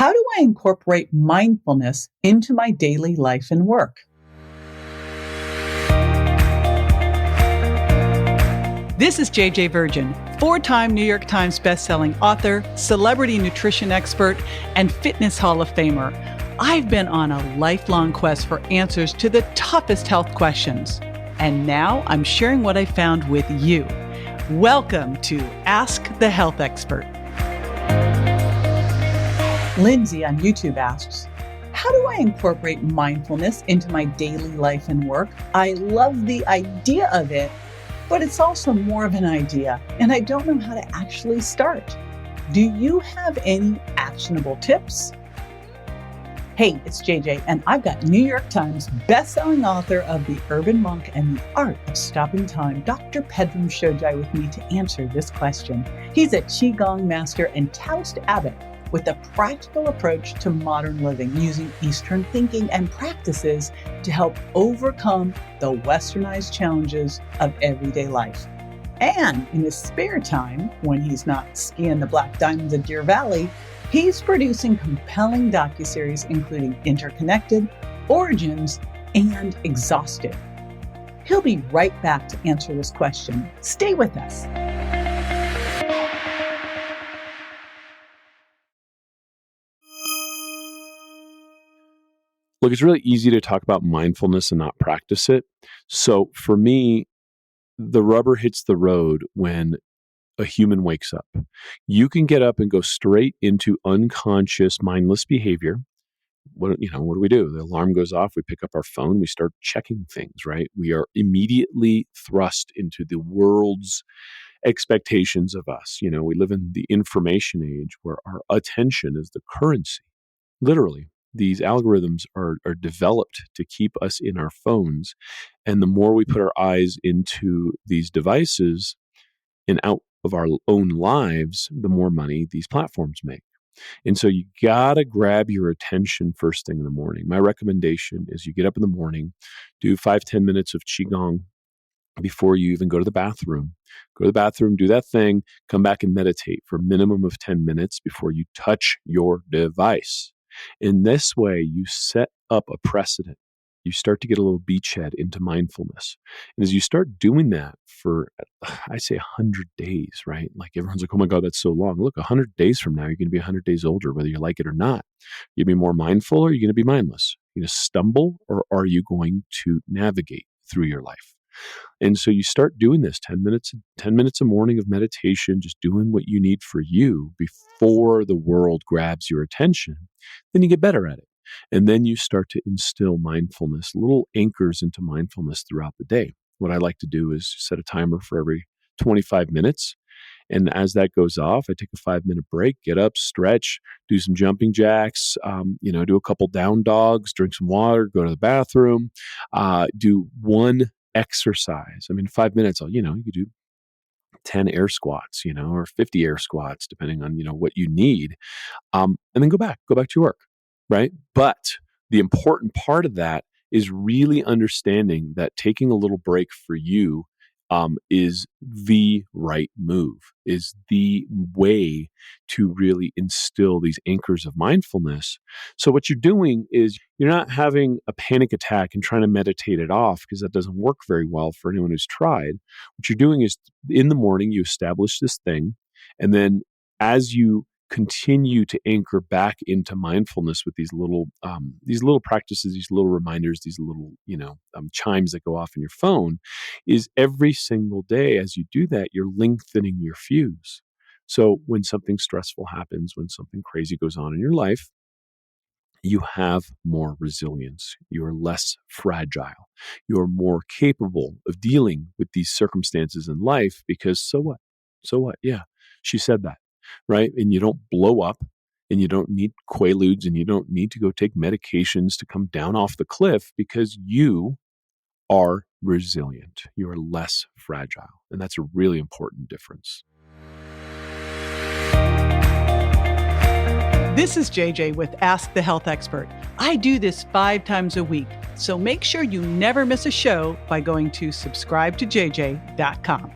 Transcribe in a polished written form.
How do I incorporate mindfulness into my daily life and work? This is JJ Virgin, 4-time New York Times bestselling author, celebrity nutrition expert, and fitness Hall of Famer. I've been on a lifelong quest for answers to the toughest health questions. And now I'm sharing what I found with you. Welcome to Ask the Health Expert. Lindsay on YouTube asks, how do I incorporate mindfulness into my daily life and work? I love the idea of it, but it's also more of an idea, and I don't know how to actually start. Do you have any actionable tips? Hey, it's JJ, and I've got New York Times bestselling author of The Urban Monk and the Art of Stopping Time, Dr. Pedram Shojai, with me to answer this question. He's a Qigong master and Taoist abbot with a practical approach to modern living, using Eastern thinking and practices to help overcome the westernized challenges of everyday life. And in his spare time, when he's not skiing the Black Diamonds of Deer Valley, he's producing compelling docuseries including Interconnected, Origins, and Exhausted. He'll be right back to answer this question. Stay with us. Look, it's really easy to talk about mindfulness and not practice it. So for me, the rubber hits the road when a human wakes up. You can get up and go straight into unconscious, mindless behavior. What do? The alarm goes off. We pick up our phone. We start checking things, right? We are immediately thrust into the world's expectations of us. We live in the information age where our attention is the currency, literally. These algorithms are developed to keep us in our phones. And the more we put our eyes into these devices and out of our own lives, the more money these platforms make. And so you got to grab your attention first thing in the morning. My recommendation is you get up in the morning, do 5-10 minutes of Qigong before you even go to the bathroom. Go to the bathroom, do that thing, come back and meditate for a minimum of 10 minutes before you touch your device. In this way, you set up a precedent. You start to get a little beachhead into mindfulness. And as you start doing that for, I say 100 days, right? Like everyone's like, oh my God, that's so long. Look, 100 days from now, you're going to be 100 days older, whether you like it or not. You're going to be more mindful or you're going to be mindless. You're going to stumble or are you going to navigate through your life? And so you start doing this 10 minutes a morning of meditation, just doing what you need for you before the world grabs your attention. Then you get better at it. And then you start to instill mindfulness, little anchors into mindfulness throughout the day. What I like to do is set a timer for every 25 minutes. And as that goes off, I take a 5-minute break, get up, stretch, do some jumping jacks, do a couple down dogs, drink some water, go to the bathroom, do one exercise. 5 minutes, you could do 10 air squats, or 50 air squats, depending on, what you need. And then go back to your work, right? But the important part of that is really understanding that taking a little break for you is the right move, is the way to really instill these anchors of mindfulness. So what you're doing is you're not having a panic attack and trying to meditate it off, because that doesn't work very well for anyone who's tried. What you're doing is in the morning, you establish this thing. And then as you continue to anchor back into mindfulness with these little practices, these little reminders, these little, chimes that go off in your phone, is every single day as you do that, you're lengthening your fuse. So when something stressful happens, when something crazy goes on in your life, you have more resilience. You're less fragile. You're more capable of dealing with these circumstances in life because so what? So what? Yeah, she said that. Right? And you don't blow up and you don't need Quaaludes and you don't need to go take medications to come down off the cliff because you are resilient. You are less fragile. And that's a really important difference. This is JJ with Ask the Health Expert. I do this 5 times a week, so make sure you never miss a show by going to subscribetojj.com.